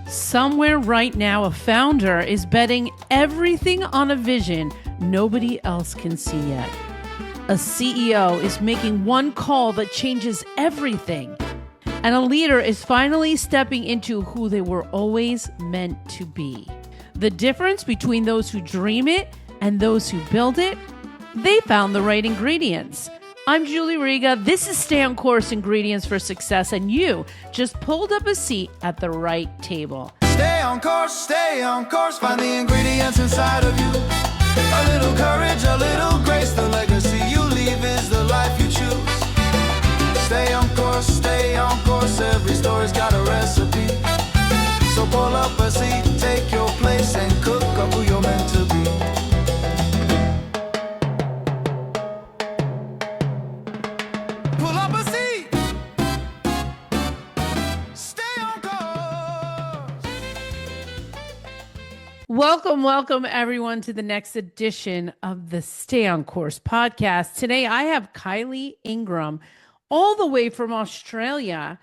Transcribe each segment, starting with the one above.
Somewhere right now, a founder is betting everything on a vision nobody else can see yet. A CEO is making one call that changes everything. And a leader is finally stepping into who they were always meant to be. The difference between those who dream it and those who build it? They found the right ingredients. I'm Julie Riga. This is Stay on Course Ingredients for Success, and you just pulled up a seat at the right table. Stay on course, find the ingredients inside of you. A little courage, a little grace, the legacy you leave is the life you choose. Stay on course, every story's got a recipe. So pull up a seat, take your place, and cook up who you're meant to be. Welcome everyone to the next edition of the Stay on Course podcast. Today I have Kylee Ingram all the way from Australia,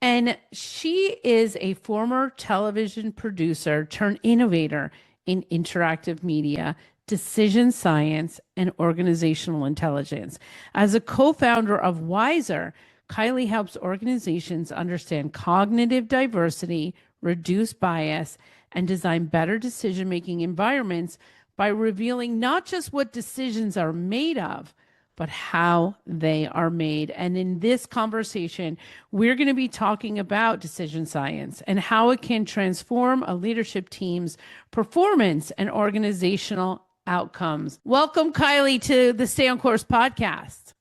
and she is a former television producer turned innovator in interactive media, decision science, and organizational intelligence. As a co-founder of Wizer, Kylee helps organizations understand cognitive diversity, reduce bias, and design better decision-making environments by revealing not just what decisions are made of, but how they are made. And in this conversation, we're going to be talking about decision science and how it can transform a leadership team's performance and organizational outcomes. Welcome, Kylee, to the Stay on Course podcast.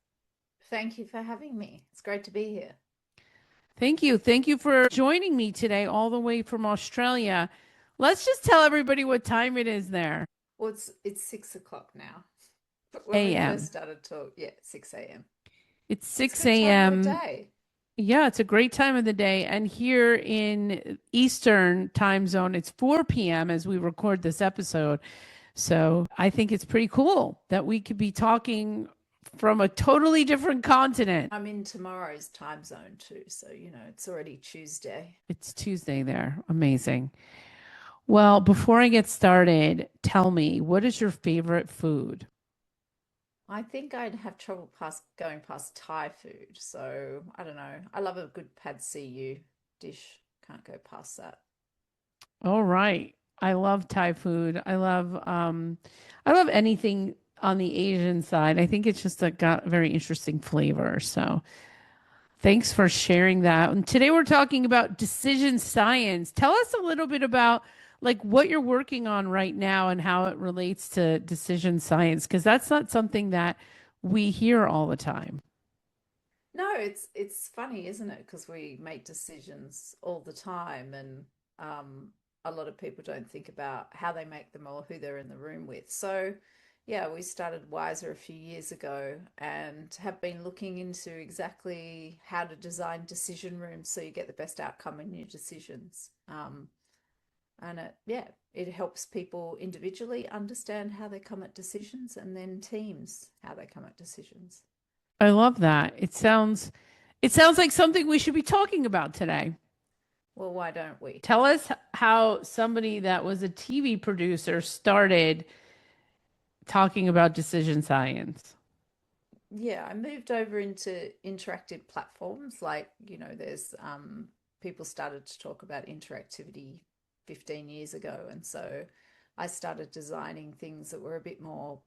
Thank you for having me. It's great to be here. Thank you. Thank you for joining me today all the way from Australia. Let's just tell everybody what time it is there. Well, it's 6 o'clock now. But when we first started talk, 6 a.m. It's 6 a.m. Yeah, it's a great time of the day. And here in Eastern time zone, it's 4 p.m. as we record this episode. So I think it's pretty cool that we could be talking from a totally different continent. I'm in tomorrow's time zone too. So, it's already Tuesday. It's Tuesday there. Amazing. Well, before I get started, tell me, what is your favorite food? I think I'd have trouble going past Thai food. So I don't know. I love a good pad see ew dish. Can't go past that. All right. I love Thai food. I love anything on the Asian side. I think it's just got a very interesting flavor. So thanks for sharing that. And today we're talking about decision science. Tell us a little bit about what you're working on right now and how it relates to decision science, because that's not something that we hear all the time. No, it's funny, isn't it? Because we make decisions all the time, and a lot of people don't think about how they make them or who they're in the room with. So yeah, we started Wizer a few years ago and have been looking into exactly how to design decision rooms so you get the best outcome in your decisions. And it helps people individually understand how they come at decisions, and then teams how they come at decisions. I love that. It sounds like something we should be talking about today. Well, why don't we? Tell us how somebody that was a TV producer started talking about decision science. Yeah, I moved over into interactive platforms. There's people started to talk about interactivity 15 years ago. And so I started designing things that were a bit more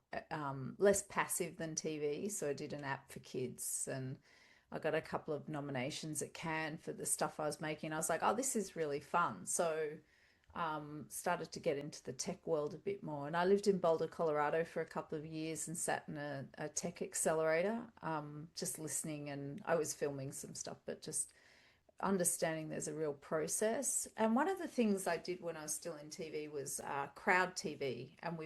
less passive than TV. So I did an app for kids, and I got a couple of nominations at Cannes for the stuff I was making. I was like, oh, this is really fun. So started to get into the tech world a bit more. And I lived in Boulder, Colorado for a couple of years and sat in a tech accelerator, just listening. And I was filming some stuff, but just understanding there's a real process. And one of the things I did when I was still in TV was crowd TV. And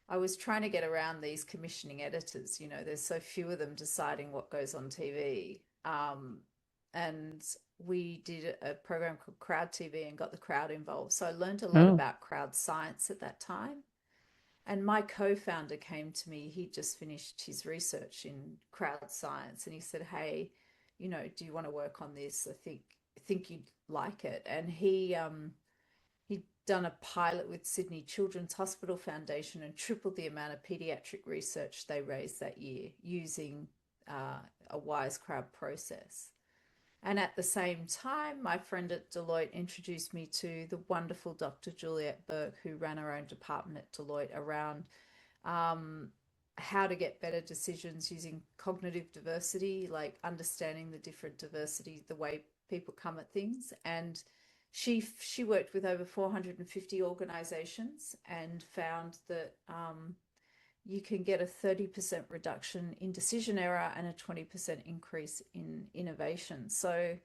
I was trying to get around these commissioning editors. There's so few of them deciding what goes on TV. And we did a program called Crowd TV and got the crowd involved. So I learned a lot about crowd science at that time. And my co-founder came to me. He just finished his research in crowd science, and he said, hey, do you want to work on this? I think think you'd like it. And he'd done a pilot with Sydney Children's Hospital Foundation and tripled the amount of pediatric research they raised that year using a wise crowd process. And at the same time, my friend at Deloitte introduced me to the wonderful Dr. Juliette Burke, who ran her own department at Deloitte around um, how to get better decisions using cognitive diversity, like understanding the different diversity, the way people come at things. And she worked with over 450 organizations and found that you can get a 30% reduction in decision error and a 20% increase in innovation. So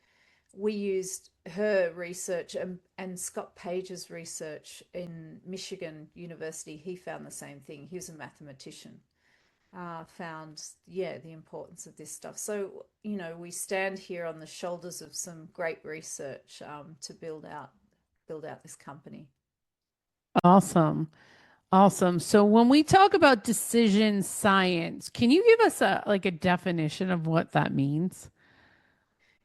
we used her research and Scott Page's research in Michigan University. He found the same thing. He was a mathematician. Found, yeah, the importance of this stuff. So, we stand here on the shoulders of some great research to build out this company. Awesome. Awesome. So when we talk about decision science, can you give us a definition of what that means?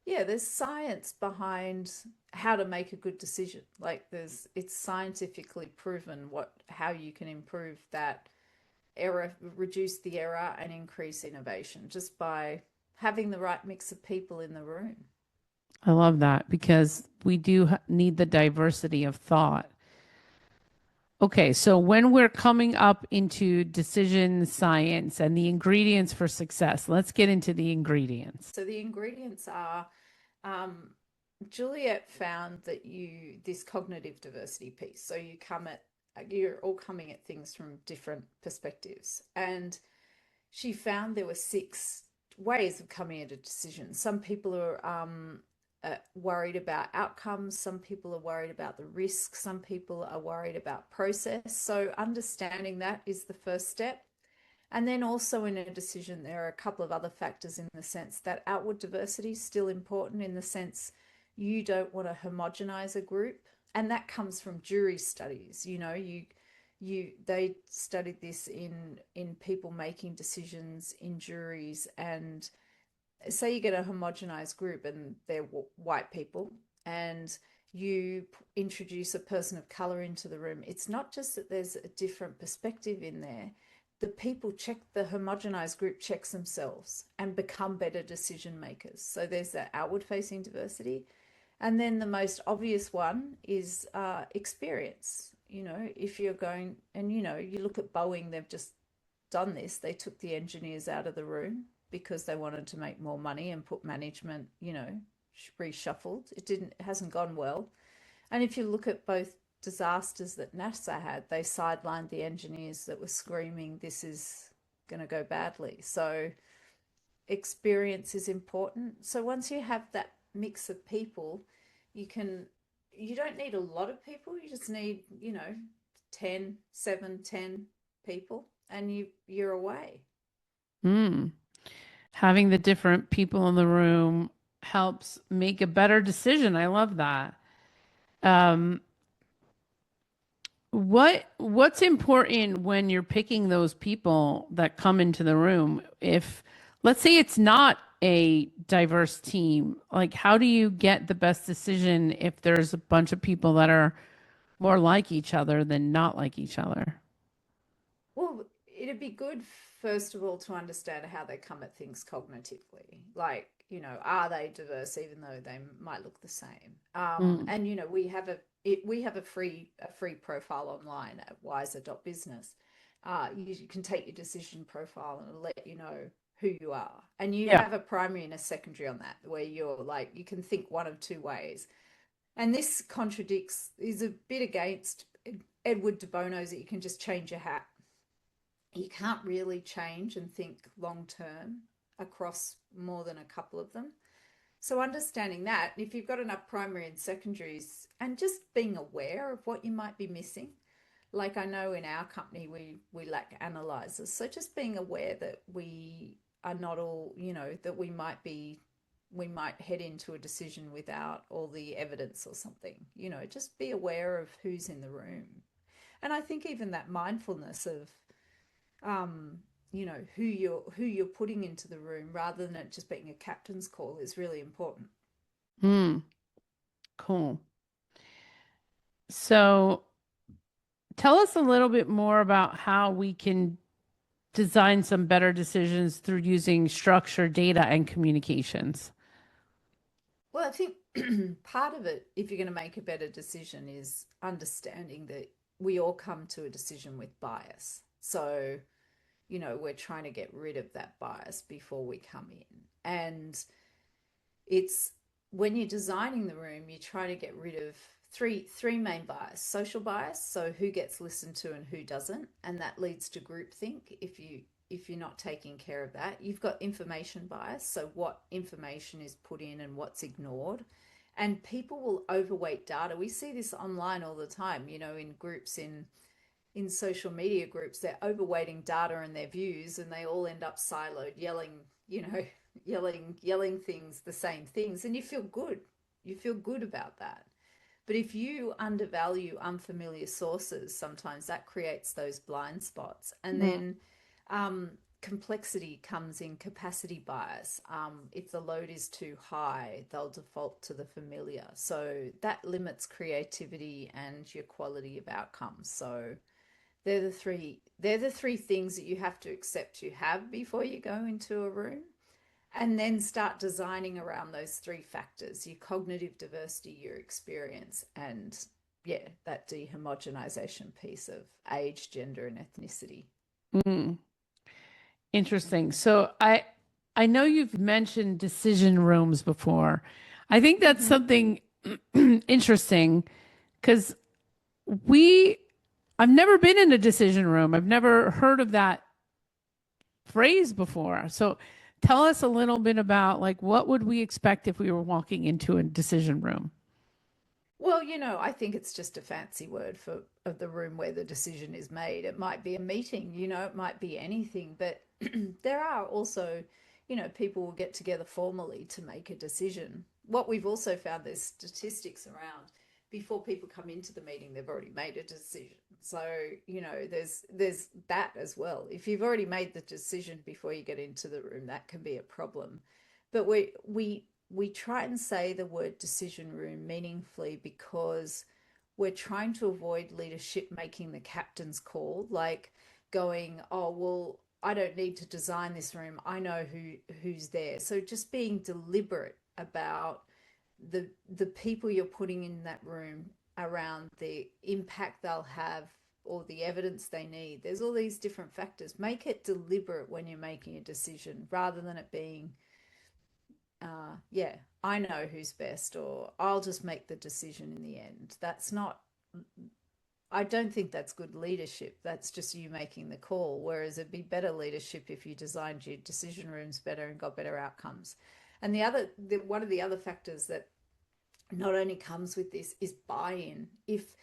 Yeah, there's science behind how to make a good decision. Like it's scientifically proven how you can improve that error, reduce the error and increase innovation just by having the right mix of people in the room. I love that because we do need the diversity of thought. Okay, so when we're coming up into decision science and the ingredients for success, let's get into the ingredients. So the ingredients are um, Juliet found that this cognitive diversity piece. So you're all coming at things from different perspectives. And she found there were 6 ways of coming at a decision. Some people are worried about outcomes. Some people are worried about the risk. Some people are worried about process. So understanding that is the first step. And then also in a decision, there are a couple of other factors in the sense that outward diversity is still important in the sense you don't want to homogenize a group. And that comes from jury studies. They studied this in people making decisions in juries, and say you get a homogenized group and they're white people, and you introduce a person of color into the room, it's not just that there's a different perspective in there. The homogenized group checks themselves and become better decision makers. So there's that outward facing diversity. And then the most obvious one is experience. If you're going and, you look at Boeing, they've just done this. They took the engineers out of the room because they wanted to make more money and put management, reshuffled. It hasn't gone well. And if you look at both disasters that NASA had, they sidelined the engineers that were screaming, this is going to go badly. So experience is important. So once you have that mix of people, you don't need a lot of people. You just need, 10 people, and you're away. Hmm. Having the different people in the room helps make a better decision. I love that. Um, what's important when you're picking those people that come into the room? If let's say it's not a diverse team, like how do you get the best decision if there's a bunch of people that are more like each other than not like each other? Well, it'd be good, first of all, to understand how they come at things cognitively. Like, are they diverse even though they might look the same? Mm, And we have a free profile online at wizer.business. You can take your decision profile and it'll let you know who you are. And you yeah. have a primary and a secondary on that, where you're like, you can think one of 2 ways. And this is a bit against Edward de Bono's that you can just change your hat. You can't really change and think long term across more than a couple of them. So understanding that, if you've got enough primary and secondaries, and just being aware of what you might be missing. Like I know in our company we lack analyzers. So just being aware that we are not all, that we might head into a decision without all the evidence or something. Just be aware of who's in the room. And I think even that mindfulness of who you're putting into the room rather than it just being a captain's call is really important. Hmm. Cool. So tell us a little bit more about how we can design some better decisions through using structure, data, and communications. Well, I think part of it, if you're going to make a better decision, is understanding that we all come to a decision with bias. So, we're trying to get rid of that bias before we come in. And it's when you're designing the room, you try to get rid of three main bias: social bias, so who gets listened to and who doesn't, and that leads to groupthink if you're not taking care of that. You've got information bias, so what information is put in and what's ignored. And people will overweight data. We see this online all the time, in groups, in social media groups. They're overweighting data and their views, and they all end up siloed, yelling, yelling things, the same things, and you feel good. You feel good about that. But if you undervalue unfamiliar sources, sometimes that creates those blind spots. And then complexity comes in capacity bias. If the load is too high, they'll default to the familiar. So that limits creativity and your quality of outcomes. So they're the three things that you have to accept you have before you go into a room, and then start designing around those three factors: your cognitive diversity, your experience, and that dehomogenization piece of age, gender, and ethnicity. Mm, interesting. So I know you've mentioned decision rooms before. I think that's Mm-hmm. something interesting because we I've never been in a decision room. I've never heard of that phrase before. So tell us a little bit about like what would we expect if we were walking into a decision room? Well, I think it's just a fancy word for of the room where the decision is made. It might be a meeting, it might be anything, but there are also, people will get together formally to make a decision. What we've also found, there's statistics around, before people come into the meeting, they've already made a decision. So, there's that as well. If you've already made the decision before you get into the room, that can be a problem. But we try and say the word decision room meaningfully, because we're trying to avoid leadership making the captain's call, like going, oh, well, I don't need to design this room, I know who's there. So just being deliberate about the people you're putting in that room, around the impact they'll have or the evidence they need. There's all these different factors. Make it deliberate when you're making a decision, rather than it being I know who's best, or I'll just make the decision in the end. That's not, I don't think that's good leadership. That's just you making the call. Whereas it'd be better leadership if you designed your decision rooms better and got better outcomes. And one of the other factors that not only comes with this is buy-in. If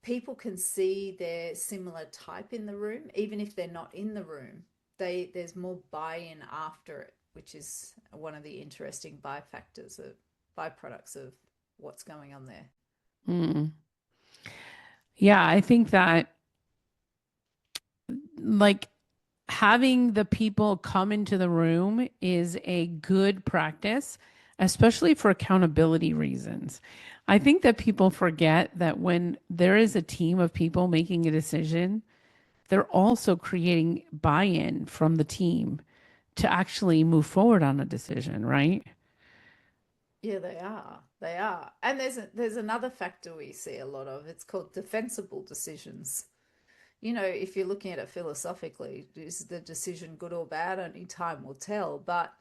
people can see their similar type in the room, even if they're not in the room, there's more buy-in after it, which is one of the interesting byproducts of what's going on there. Mm. Yeah, I think that like having the people come into the room is a good practice, especially for accountability reasons. I think that people forget that when there is a team of people making a decision, they're also creating buy-in from the team to actually move forward on a decision, right? Yeah, they are. They are. And there's another factor we see a lot of. It's called defensible decisions. If you're looking at it philosophically, is the decision good or bad? Only time will tell. But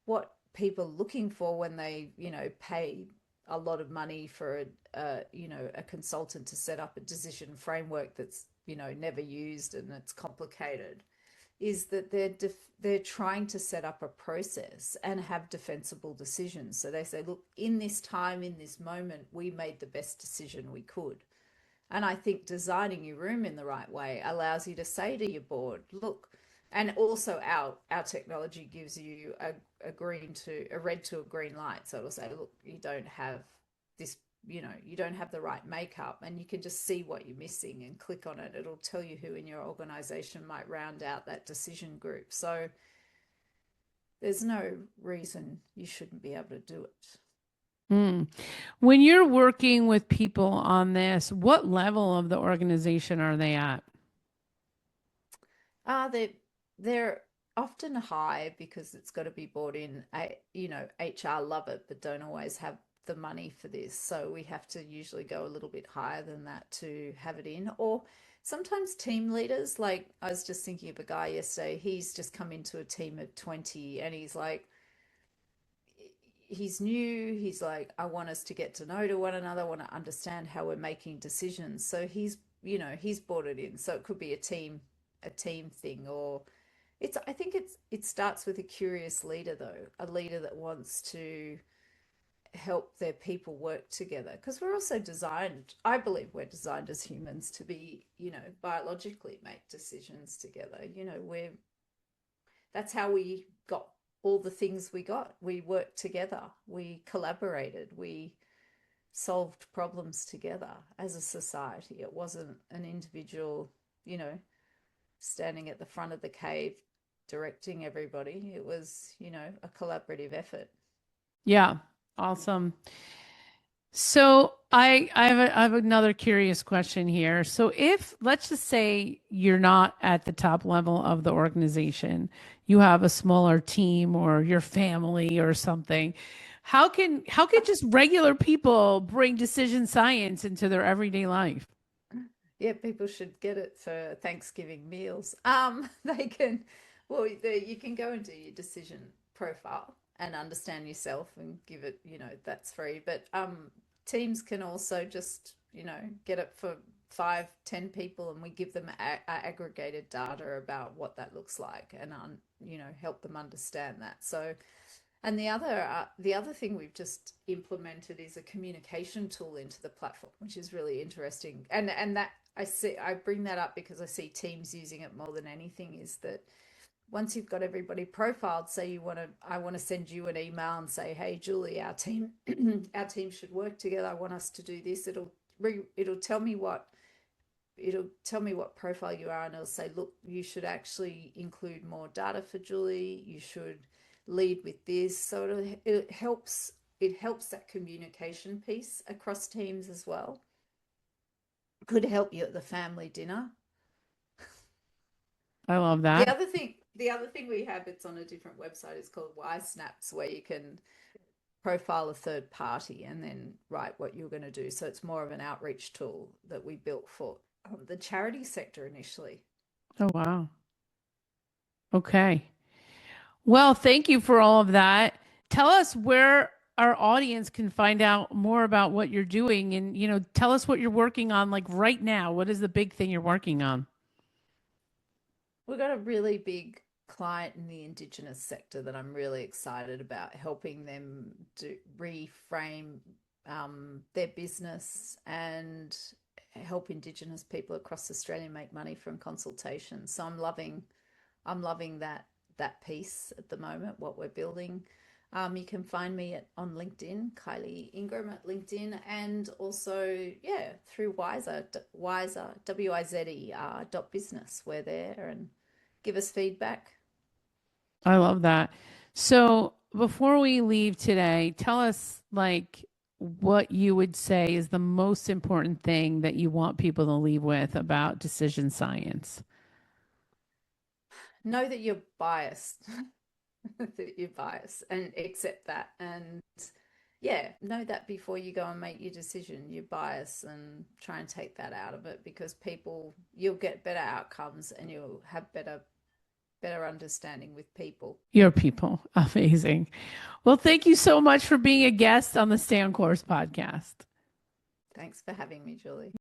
what people are looking for when they, pay a lot of money for a consultant to set up a decision framework that's, never used and it's complicated, is that they're trying to set up a process and have defensible decisions. So they say, look, in this time, in this moment, we made the best decision we could. And I think designing your room in the right way allows you to say to your board, look, and also our technology gives you a red to a green light. So it'll say, look, you don't have this, you don't have the right makeup, and you can just see what you're missing and click on it. It'll tell you who in your organization might round out that decision group. So there's no reason you shouldn't be able to do it. Mm. When you're working with people on this, what level of the organization are they at? They're often high because it's got to be bought in. HR love it, but don't always have the money for this. So we have to usually go a little bit higher than that to have it in. Or sometimes team leaders, like I was just thinking of a guy yesterday, he's just come into a team of 20 and he's new. He's like, I want us to get to know to one another. I want to understand how we're making decisions. So he's brought it in. So it could be a team thing, or I think it starts with a curious leader though, a leader that wants to help their people work together. Because we're also designed, I believe we're designed as humans to be, biologically make decisions together. That's how we got all the things we got. We worked together, we collaborated, we solved problems together as a society. It wasn't an individual, standing at the front of the cave directing everybody. It was, a collaborative effort. Yeah, awesome. So I have another curious question here. So if let's just say you're not at the top level of the organization, you have a smaller team or your family or something, how can just regular people bring decision science into their everyday life? Yeah, people should get it for Thanksgiving meals. They can, well, you can go and do your decision profile and understand yourself and give it, that's free. But teams can also just, get it for 5, 10 people, and we give them aggregated data about what that looks like, and help them understand that. So, and the other thing we've just implemented is a communication tool into the platform, which is really interesting. And that I bring that up because I see teams using it more than anything. Is that once you've got everybody profiled, say I want to send you an email and say, hey Julie, our team our team should work together. I want us to do this. It'll tell me what profile you are, and it'll say, look, you should actually include more data for Julie. You should lead with this. So it helps that communication piece across teams as well. Could help you at the family dinner. I love The that. other thing, the other thing we have, it's on a different website, is called Snaps, where you can profile a third party and then write what you're going to do. So it's more of an outreach tool that we built for the charity sector initially. Oh, wow. Okay. Well, thank you for all of that. Tell us where our audience can find out more about what you're doing and, tell us what you're working on like right now. What is the big thing you're working on? We've got a really big client in the Indigenous sector that I'm really excited about, helping them to reframe their business and help Indigenous people across Australia make money from consultation. So I'm loving that piece at the moment, what we're building. You can find me on LinkedIn, Kylee Ingram at LinkedIn, and also, yeah, through Wizer, Wizer, .business. We're there, and give us feedback. I love that. So before we leave today, tell us like what you would say is the most important thing that you want people to leave with about decision science. Know that you're biased, that you're biased, and accept that. And yeah, know that before you go and make your decision, you're biased, and try and take that out of it, because you'll get better outcomes and you'll have better understanding with people. Your people. Amazing. Well, thank you so much for being a guest on the Stay on Course podcast. Thanks for having me, Julie.